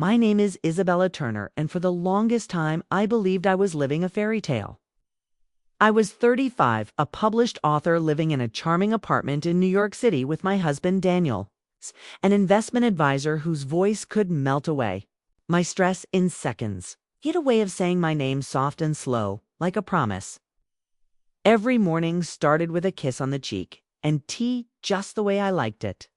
My name is Isabella Turner, and for the longest time, I believed I was living a fairy tale. I was 35, a published author living in a charming apartment in New York City with my husband, Daniel, an investment advisor whose voice could melt away my stress in seconds. He had a way of saying my name soft and slow, like a promise. Every morning started with a kiss on the cheek, and tea just the way I liked it.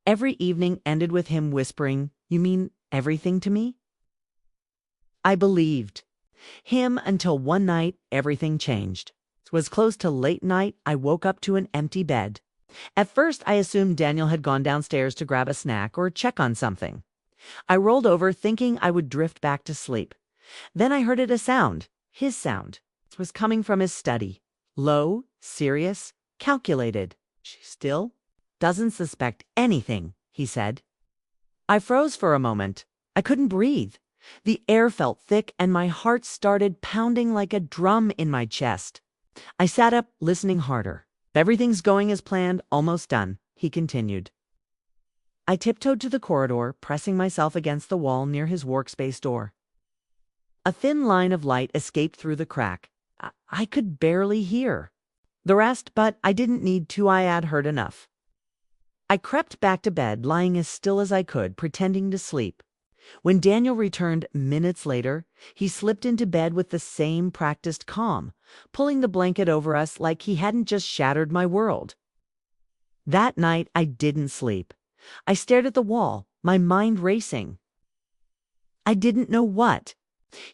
Every evening ended with him whispering, "You mean everything to me?" I believed him until one night everything changed. It was close to late night. I woke up to an empty bed. At first, I assumed Daniel had gone downstairs to grab a snack or check on something. I rolled over thinking I would drift back to sleep. Then I heard a sound, his sound. It was coming from his study. Low, serious, calculated. "She still doesn't suspect anything," he said. I froze for a moment. I couldn't breathe. The air felt thick and my heart started pounding like a drum in my chest. I sat up, listening harder. "Everything's going as planned, almost done," he continued. I tiptoed to the corridor, pressing myself against the wall near his workspace door. A thin line of light escaped through the crack. I could barely hear the rest, but I didn't need to. I had heard enough. I crept back to bed, lying as still as I could, pretending to sleep. When Daniel returned minutes later, he slipped into bed with the same practiced calm, pulling the blanket over us like he hadn't just shattered my world. That night, I didn't sleep. I stared at the wall, my mind racing. I didn't know what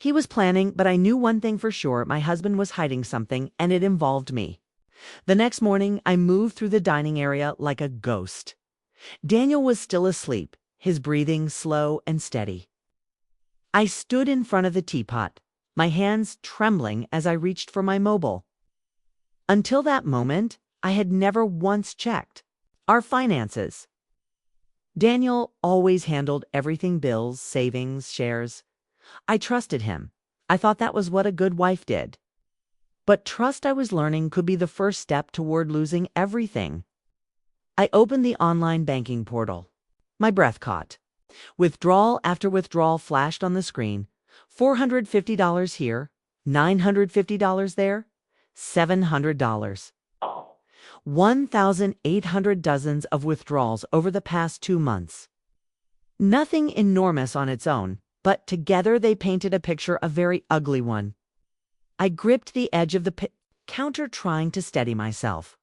he was planning, but I knew one thing for sure: my husband was hiding something, and it involved me. The next morning, I moved through the dining area like a ghost. Daniel was still asleep, his breathing slow and steady. I stood in front of the teapot, my hands trembling as I reached for my mobile. Until that moment, I had never once checked our finances. Daniel always handled everything: bills, savings, shares. I trusted him. I thought that was what a good wife did. But trust, I was learning, could be the first step toward losing everything. I opened the online banking portal. My breath caught. Withdrawal after withdrawal flashed on the screen. $450 here, $950 there, $700. 1,800 dozens of withdrawals over the past 2 months. Nothing enormous on its own, but together they painted a picture, a very ugly one. I gripped the edge of the counter, trying to steady myself.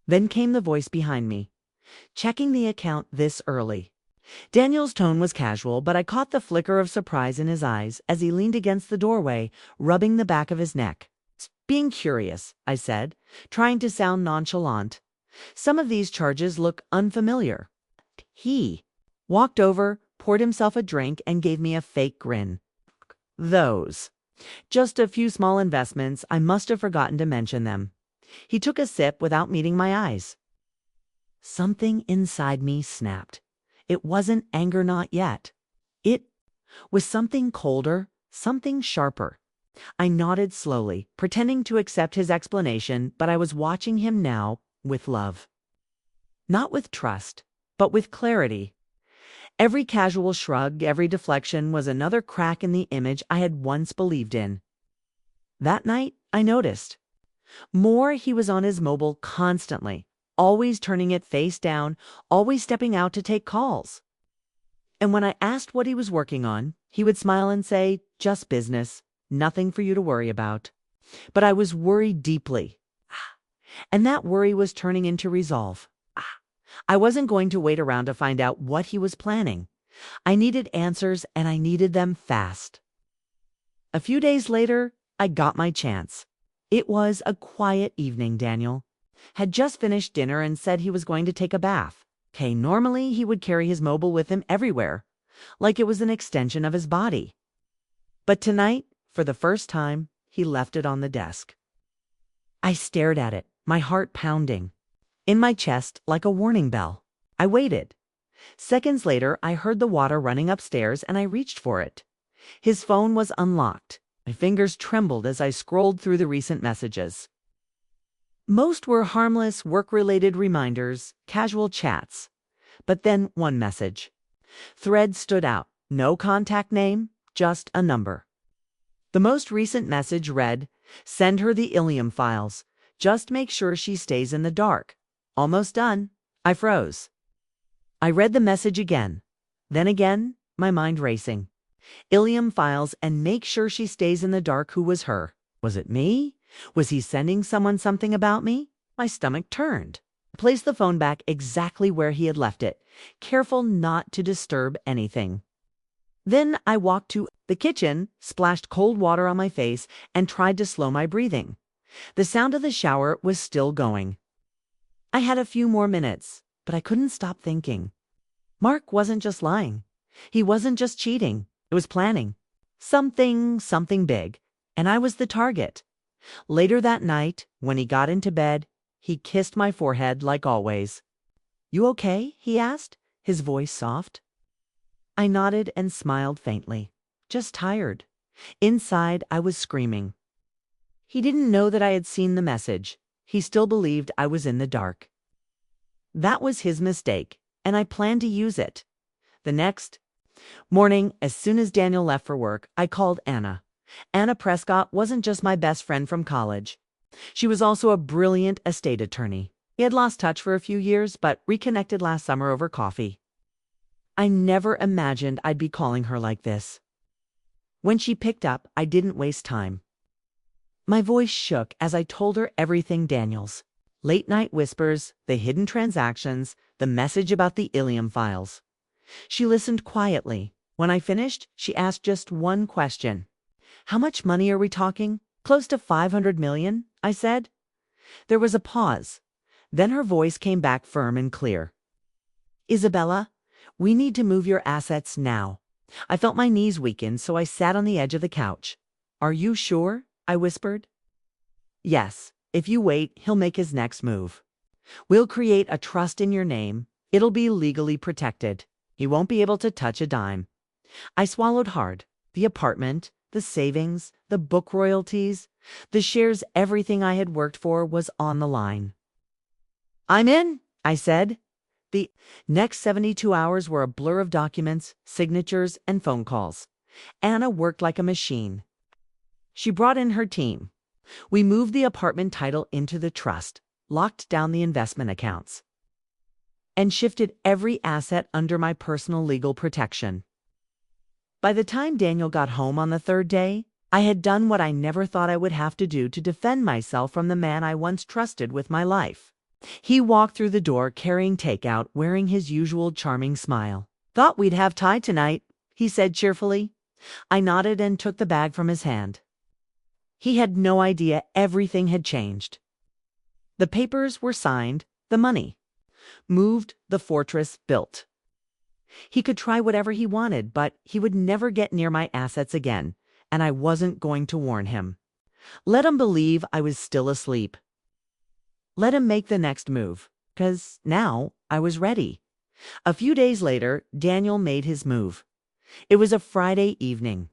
Then came the voice behind me. "Checking the account this early." Daniel's tone was casual, but I caught the flicker of surprise in his eyes as he leaned against the doorway, rubbing the back of his neck. "Being curious," I said, trying to sound nonchalant. "Some of these charges look unfamiliar." He walked over, poured himself a drink, and gave me a fake grin. "Those. Just a few small investments. I must have forgotten to mention them." He took a sip without meeting my eyes. Something inside me snapped. It wasn't anger, not yet. It was something colder, something sharper. I nodded slowly, pretending to accept his explanation, but I was watching him now with love. Not with trust, but with clarity. Every casual shrug, every deflection was another crack in the image I had once believed in. That night, I noticed. More, he was on his mobile constantly, always turning it face down, always stepping out to take calls. And when I asked what he was working on, he would smile and say, "Just business, nothing for you to worry about." But I was worried deeply. And that worry was turning into resolve. I wasn't going to wait around to find out what he was planning. I needed answers, and I needed them fast. A few days later, I got my chance. It was a quiet evening. Daniel had just finished dinner and said he was going to take a bath. Okay, normally he would carry his mobile with him everywhere, like it was an extension of his body. But tonight, for the first time, he left it on the desk. I stared at it, my heart pounding in my chest like a warning bell. I waited. Seconds later, I heard the water running upstairs and I reached for it. His phone was unlocked. My fingers trembled as I scrolled through the recent messages. Most were harmless, work-related reminders, casual chats. But then one message. Thread stood out. No contact name, just a number. The most recent message read, "Send her the Ilium files. Just make sure she stays in the dark." Almost done. I froze. I read the message again. Then again, my mind racing. Ilium files and make sure she stays in the dark. Who was her? Was it me? Was he sending someone something about me? My stomach turned. I placed the phone back exactly where he had left it, careful not to disturb anything. Then I walked to the kitchen, splashed cold water on my face, and tried to slow my breathing. The sound of the shower was still going. I had a few more minutes, but I couldn't stop thinking. Mark wasn't just lying. He wasn't just cheating. It was planning. Something big. And I was the target. Later that night, when he got into bed, he kissed my forehead like always. "You okay?" he asked, his voice soft. I nodded and smiled faintly. Just tired. Inside, I was screaming. He didn't know that I had seen the message. He still believed I was in the dark. That was his mistake, and I planned to use it. The next morning, as soon as Daniel left for work, I called Anna. Anna Prescott wasn't just my best friend from college. She was also a brilliant estate attorney. We had lost touch for a few years, but reconnected last summer over coffee. I never imagined I'd be calling her like this. When she picked up, I didn't waste time. My voice shook as I told her everything Daniel's. Late-night whispers, the hidden transactions, the message about the Ilium files. She listened quietly. When I finished, she asked just one question. "How much money are we talking?" "Close to 500 million, I said. There was a pause. Then her voice came back firm and clear. "Isabella, we need to move your assets now." I felt my knees weaken, so I sat on the edge of the couch. "Are you sure?" I whispered. "Yes. If you wait, he'll make his next move. We'll create a trust in your name. It'll be legally protected. He won't be able to touch a dime." I swallowed hard. The apartment, the savings, the book royalties, the shares, everything I had worked for was on the line. "I'm in," I said. The next 72 hours were a blur of documents, signatures, and phone calls. Anna worked like a machine. She brought in her team. We moved the apartment title into the trust, locked down the investment accounts, and shifted every asset under my personal legal protection. By the time Daniel got home on the third day, I had done what I never thought I would have to do to defend myself from the man I once trusted with my life. He walked through the door carrying takeout, wearing his usual charming smile. "Thought we'd have Thai tonight," he said cheerfully. I nodded and took the bag from his hand. He had no idea everything had changed. The papers were signed, the money moved, the fortress built. He could try whatever he wanted, but he would never get near my assets again, and I wasn't going to warn him. Let him believe I was still asleep. Let him make the next move, 'cause now I was ready. A few days later, Daniel made his move. It was a Friday evening.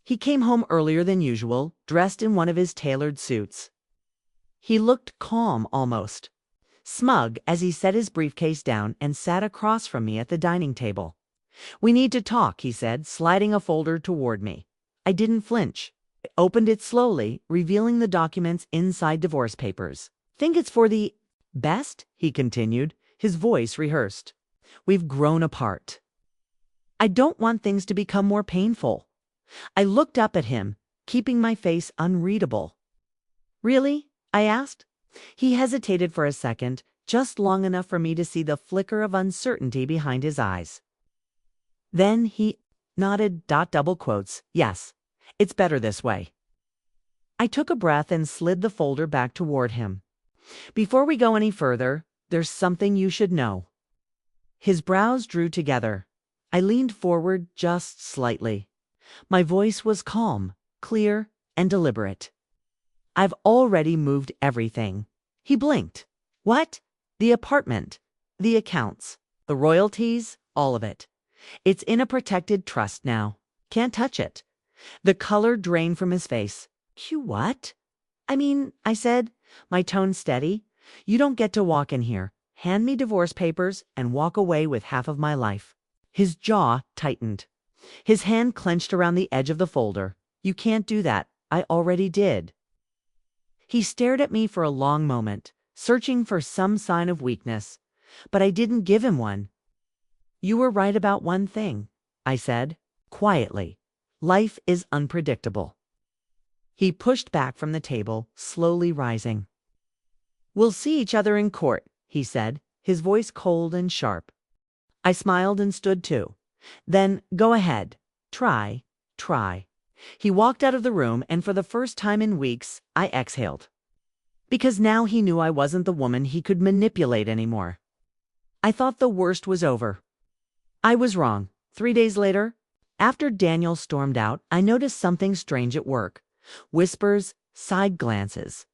He came home earlier than usual, dressed in one of his tailored suits. He looked calm almost, smug as he set his briefcase down and sat across from me at the dining table. "We need to talk," he said, sliding a folder toward me. I didn't flinch. I opened it slowly, revealing the documents inside divorce papers. "Think it's for the best?" he continued, his voice rehearsed. "We've grown apart. I don't want things to become more painful." I looked up at him, keeping my face unreadable. "Really?" I asked. He hesitated for a second, just long enough for me to see the flicker of uncertainty behind his eyes. Then he nodded, double quotes, "Yes, it's better this way." I took a breath and slid the folder back toward him. "Before we go any further, there's something you should know." His brows drew together. I leaned forward just slightly. My voice was calm, clear, and deliberate. "I've already moved everything." He blinked. "What?" "The apartment, the accounts, the royalties, all of it. It's in a protected trust now. Can't touch it." The color drained from his face. "You what?" I said, my tone steady. "You don't get to walk in here, hand me divorce papers, and walk away with half of my life." His jaw tightened. His hand clenched around the edge of the folder. "You can't do that. I already did." He stared at me for a long moment, searching for some sign of weakness, but I didn't give him one. "You were right about one thing," I said, quietly. "Life is unpredictable." He pushed back from the table, slowly rising. "We'll see each other in court," he said, his voice cold and sharp. I smiled and stood too. "Then go ahead. Try. He walked out of the room, and for the first time in weeks, I exhaled. Because now he knew I wasn't the woman he could manipulate anymore. I thought the worst was over. I was wrong. 3 days later, after Daniel stormed out, I noticed something strange at work. Whispers, side glances.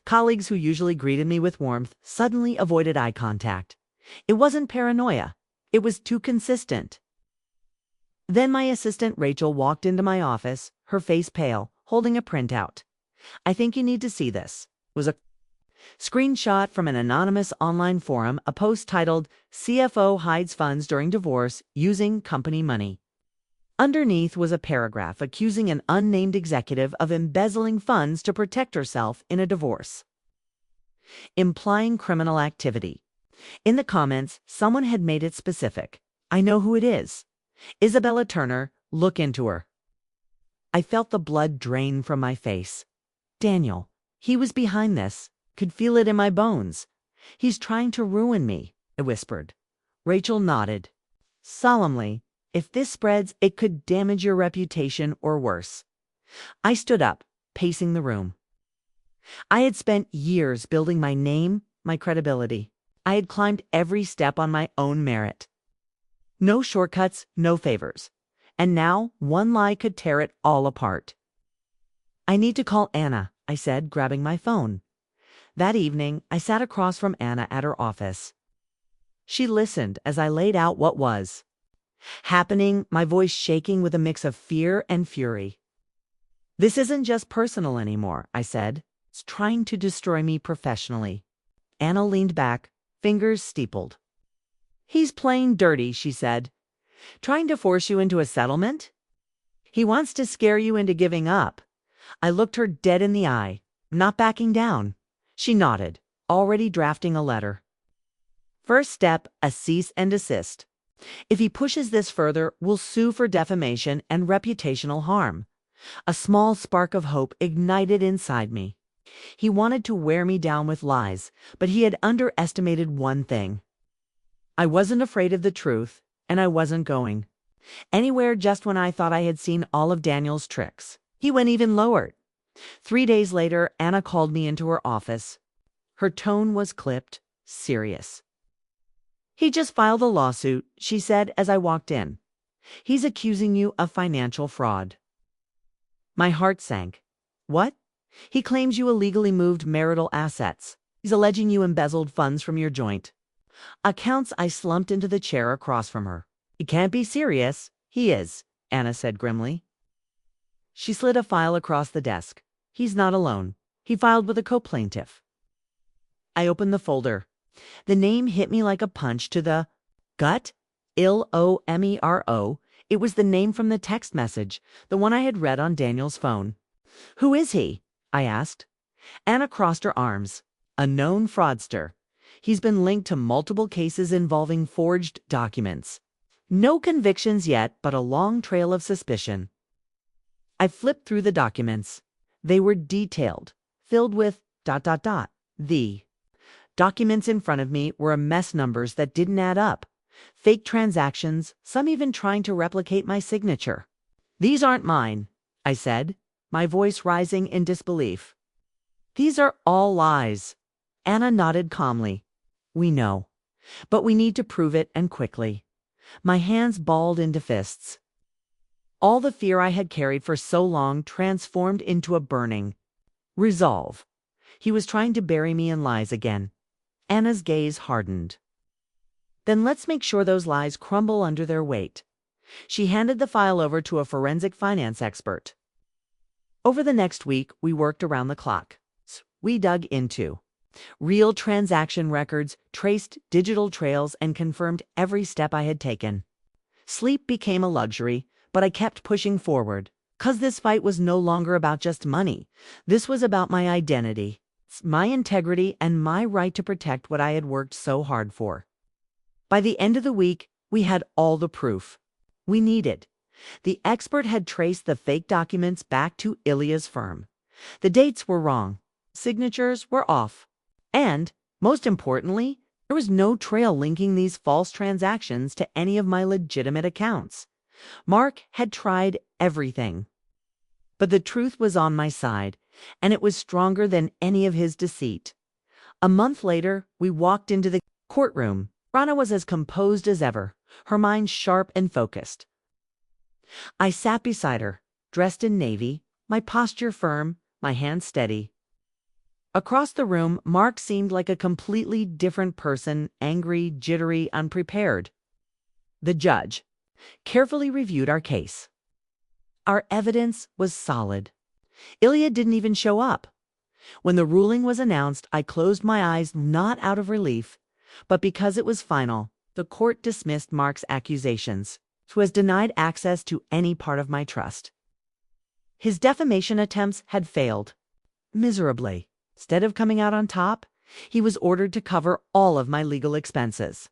Colleagues who usually greeted me with warmth suddenly avoided eye contact. It wasn't paranoia. It was too consistent. Then my assistant Rachel walked into my office, her face pale, holding a printout. "I think you need to see this." It was a screenshot from an anonymous online forum, a post titled "CFO Hides Funds During Divorce Using Company Money." Underneath was a paragraph accusing an unnamed executive of embezzling funds to protect herself in a divorce, implying criminal activity. In the comments, someone had made it specific. "I know who it is. Isabella Turner, look into her." I felt the blood drain from my face. Daniel, he was behind this, could feel it in my bones. "He's trying to ruin me," I whispered. Rachel nodded. "Solemnly, if this spreads, it could damage your reputation or worse." I stood up, pacing the room. I had spent years building my name, my credibility. I had climbed every step on my own merit. No shortcuts, no favors. And now one lie could tear it all apart. "I need to call Anna," I said, grabbing my phone. That evening, I sat across from Anna at her office. She listened as I laid out what was happening, my voice shaking with a mix of fear and fury. "This isn't just personal anymore," I said. "It's trying to destroy me professionally." Anna leaned back, fingers steepled. "He's playing dirty," she said. "Trying to force you into a settlement? He wants to scare you into giving up." I looked her dead in the eye. "Not backing down." She nodded, already drafting a letter. "First step, a cease and desist. If he pushes this further, we'll sue for defamation and reputational harm." A small spark of hope ignited inside me. He wanted to wear me down with lies, but he had underestimated one thing. I wasn't afraid of the truth, and I wasn't going anywhere just when I thought I had seen all of Daniel's tricks. He went even lower. 3 days later, Anna called me into her office. Her tone was clipped, serious. "He just filed a lawsuit," she said as I walked in. "He's accusing you of financial fraud." My heart sank. "What?" "He claims you illegally moved marital assets. He's alleging you embezzled funds from your joint accounts." I slumped into the chair across from her. "He can't be serious." "He is," Anna said grimly. She slid a file across the desk. "He's not alone. He filed with a co-plaintiff." I opened the folder. The name hit me like a punch to the gut. Ilomero. It was the name from the text message, the one I had read on Daniel's phone. "Who is he?" I asked. Anna crossed her arms. "A known fraudster. He's been linked to multiple cases involving forged documents. No convictions yet, but a long trail of suspicion." I flipped through the documents. They were detailed, filled with ... The documents in front of me were a mess, numbers that didn't add up, fake transactions, some even trying to replicate my signature. "These aren't mine," I said, my voice rising in disbelief. "These are all lies." Anna nodded calmly. "We know, but we need to prove it, and quickly." My hands balled into fists. All the fear I had carried for so long transformed into a burning resolve. He was trying to bury me in lies again. Anna's gaze hardened. "Then let's make sure those lies crumble under their weight." She handed the file over to a forensic finance expert. Over the next week, we worked around the clock. We dug into real transaction records, traced digital trails, and confirmed every step I had taken. Sleep became a luxury, but I kept pushing forward. 'Cause this fight was no longer about just money. This was about my identity, my integrity, and my right to protect what I had worked so hard for. By the end of the week, we had all the proof we needed. The expert had traced the fake documents back to Ilya's firm. The dates were wrong. Signatures were off. And, most importantly, there was no trail linking these false transactions to any of my legitimate accounts. Mark had tried everything. But the truth was on my side, and it was stronger than any of his deceit. A month later, we walked into the courtroom. Rana was as composed as ever, her mind sharp and focused. I sat beside her, dressed in navy, my posture firm, my hands steady. Across the room, Mark seemed like a completely different person, angry, jittery, unprepared. The judge carefully reviewed our case. Our evidence was solid. Ilya didn't even show up. When the ruling was announced, I closed my eyes not out of relief, but because it was final. The court dismissed Mark's accusations, who has denied access to any part of my trust. His defamation attempts had failed miserably. Instead of coming out on top, he was ordered to cover all of my legal expenses.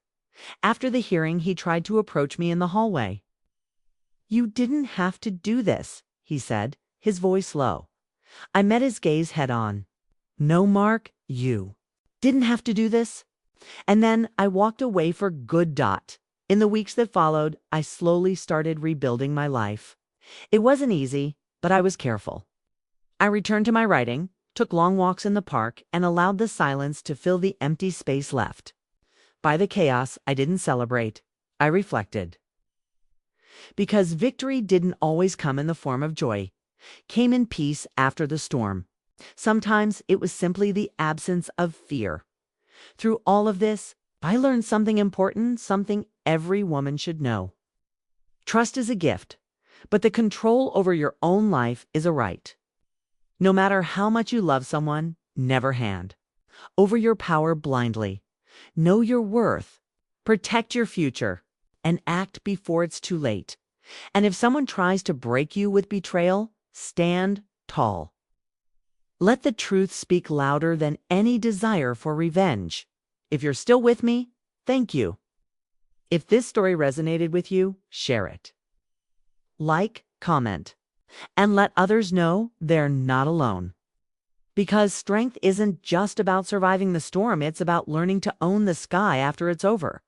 After the hearing, he tried to approach me in the hallway. "You didn't have to do this," he said, his voice low. I met his gaze head on. "No, Mark, you didn't have to do this." And then I walked away for good. In the weeks that followed, I slowly started rebuilding my life. It wasn't easy, but I was careful. I returned to my writing, took long walks in the park, and allowed the silence to fill the empty space left. By the chaos, I didn't celebrate. I reflected. Because victory didn't always come in the form of joy, came in peace after the storm. Sometimes it was simply the absence of fear. Through all of this, I learned something important, something every woman should know. Trust is a gift, but the control over your own life is a right. No matter how much you love someone, never hand over your power blindly. Know your worth, protect your future, and act before it's too late. And if someone tries to break you with betrayal, stand tall. Let the truth speak louder than any desire for revenge. If you're still with me, thank you. If this story resonated with you, share it. Like, comment, and let others know they're not alone. Because strength isn't just about surviving the storm, it's about learning to own the sky after it's over.